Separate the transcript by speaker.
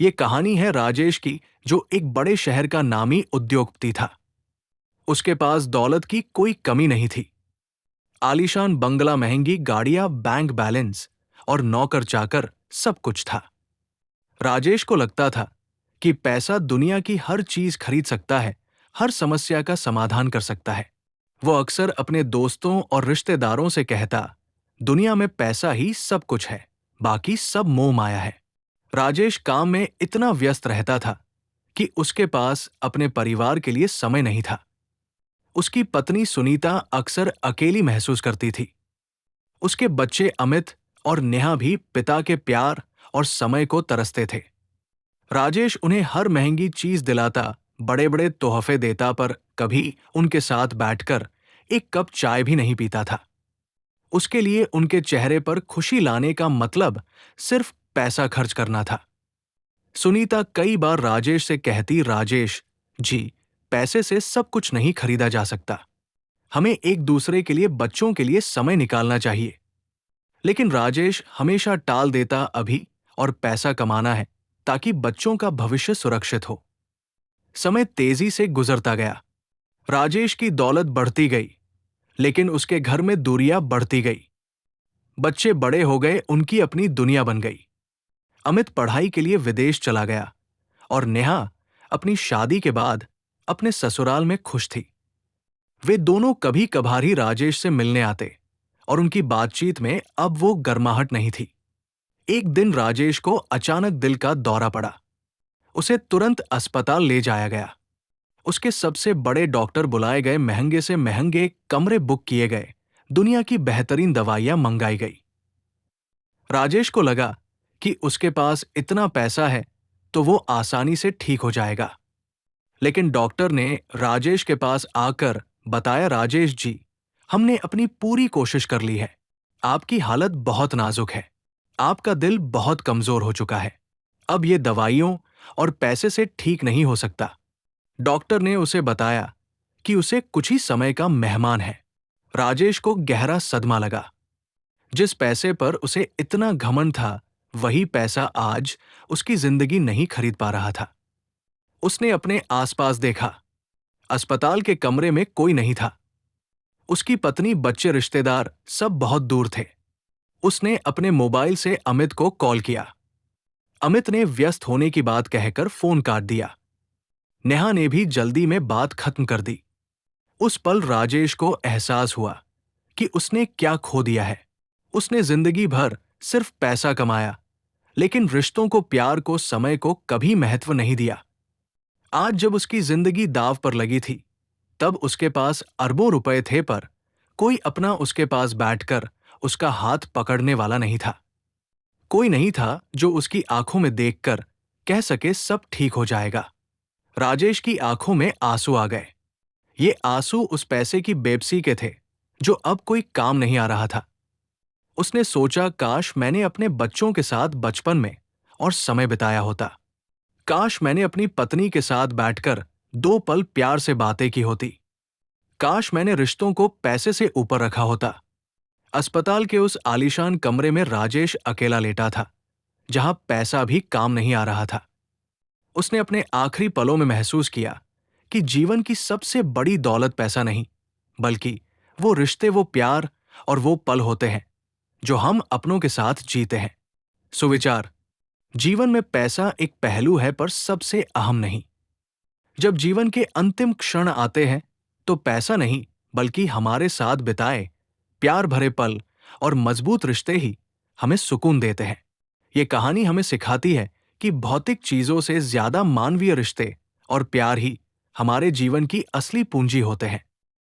Speaker 1: ये कहानी है राजेश की, जो एक बड़े शहर का नामी उद्योगपति था। उसके पास दौलत की कोई कमी नहीं थी। आलीशान बंगला, महंगी गाड़ियां, बैंक बैलेंस और नौकर चाकर सब कुछ था। राजेश को लगता था कि पैसा दुनिया की हर चीज खरीद सकता है, हर समस्या का समाधान कर सकता है। वो अक्सर अपने दोस्तों और रिश्तेदारों से कहता, दुनिया में पैसा ही सब कुछ है, बाकी सब मोह माया है। राजेश काम में इतना व्यस्त रहता था कि उसके पास अपने परिवार के लिए समय नहीं था। उसकी पत्नी सुनीता अक्सर अकेली महसूस करती थी। उसके बच्चे अमित और नेहा भी पिता के प्यार और समय को तरसते थे। राजेश उन्हें हर महंगी चीज दिलाता, बड़े बड़े तोहफे देता, पर कभी उनके साथ बैठकर एक कप चाय भी नहीं पीता था। उसके लिए उनके चेहरे पर खुशी लाने का मतलब सिर्फ पैसा खर्च करना था। सुनीता कई बार राजेश से कहती, राजेश जी, पैसे से सब कुछ नहीं खरीदा जा सकता। हमें एक दूसरे के लिए, बच्चों के लिए समय निकालना चाहिए। लेकिन राजेश हमेशा टाल देता, अभी और पैसा कमाना है ताकि बच्चों का भविष्य सुरक्षित हो। समय तेजी से गुजरता गया। राजेश की दौलत बढ़ती गई, लेकिन उसके घर में दूरियां बढ़ती गई। बच्चे बड़े हो गए, उनकी अपनी दुनिया बन गई। अमित पढ़ाई के लिए विदेश चला गया और नेहा अपनी शादी के बाद अपने ससुराल में खुश थी। वे दोनों कभी कभार ही राजेश से मिलने आते और उनकी बातचीत में अब वो गर्माहट नहीं थी। एक दिन राजेश को अचानक दिल का दौरा पड़ा। उसे तुरंत अस्पताल ले जाया गया। उसके सबसे बड़े डॉक्टर बुलाए गए, महंगे से महंगे कमरे बुक किए गए, दुनिया की बेहतरीन दवाइयां मंगाई गई। राजेश को लगा कि उसके पास इतना पैसा है तो वो आसानी से ठीक हो जाएगा। लेकिन डॉक्टर ने राजेश के पास आकर बताया, राजेश जी, हमने अपनी पूरी कोशिश कर ली है। आपकी हालत बहुत नाजुक है। आपका दिल बहुत कमजोर हो चुका है। अब ये दवाइयों और पैसे से ठीक नहीं हो सकता। डॉक्टर ने उसे बताया कि उसे कुछ ही समय का मेहमान है। राजेश को गहरा सदमा लगा। जिस पैसे पर उसे इतना घमंड था, वही पैसा आज उसकी जिंदगी नहीं खरीद पा रहा था। उसने अपने आसपास देखा। अस्पताल के कमरे में कोई नहीं था। उसकी पत्नी, बच्चे, रिश्तेदार सब बहुत दूर थे। उसने अपने मोबाइल से अमित को कॉल किया। अमित ने व्यस्त होने की बात कहकर फोन काट दिया। नेहा ने भी जल्दी में बात खत्म कर दी। उस पल राजेश को एहसास हुआ कि उसने क्या खो दिया है। उसने जिंदगी भर सिर्फ पैसा कमाया, लेकिन रिश्तों को, प्यार को, समय को कभी महत्व नहीं दिया। आज जब उसकी जिंदगी दांव पर लगी थी, तब उसके पास अरबों रुपए थे, पर कोई अपना उसके पास बैठकर उसका हाथ पकड़ने वाला नहीं था। कोई नहीं था जो उसकी आंखों में देखकर कह सके सब ठीक हो जाएगा। राजेश की आंखों में आंसू आ गए। ये आंसू उस पैसे की बेबसी के थे जो अब कोई काम नहीं आ रहा था। उसने सोचा, काश मैंने अपने बच्चों के साथ बचपन में और समय बिताया होता। काश मैंने अपनी पत्नी के साथ बैठकर 2 पल प्यार से बातें की होती। काश मैंने रिश्तों को पैसे से ऊपर रखा होता। अस्पताल के उस आलीशान कमरे में राजेश अकेला लेटा था, जहां पैसा भी काम नहीं आ रहा था। उसने अपने आखिरी पलों में महसूस किया कि जीवन की सबसे बड़ी दौलत पैसा नहीं, बल्कि वो रिश्ते, वो प्यार और वो पल होते हैं जो हम अपनों के साथ जीते हैं। सुविचार: जीवन में पैसा एक पहलू है, पर सबसे अहम नहीं। जब जीवन के अंतिम क्षण आते हैं, तो पैसा नहीं, बल्कि हमारे साथ बिताए प्यार भरे पल और मजबूत रिश्ते ही हमें सुकून देते हैं। ये कहानी हमें सिखाती है कि भौतिक चीजों से ज्यादा मानवीय रिश्ते और प्यार ही हमारे जीवन की असली पूंजी होते हैं।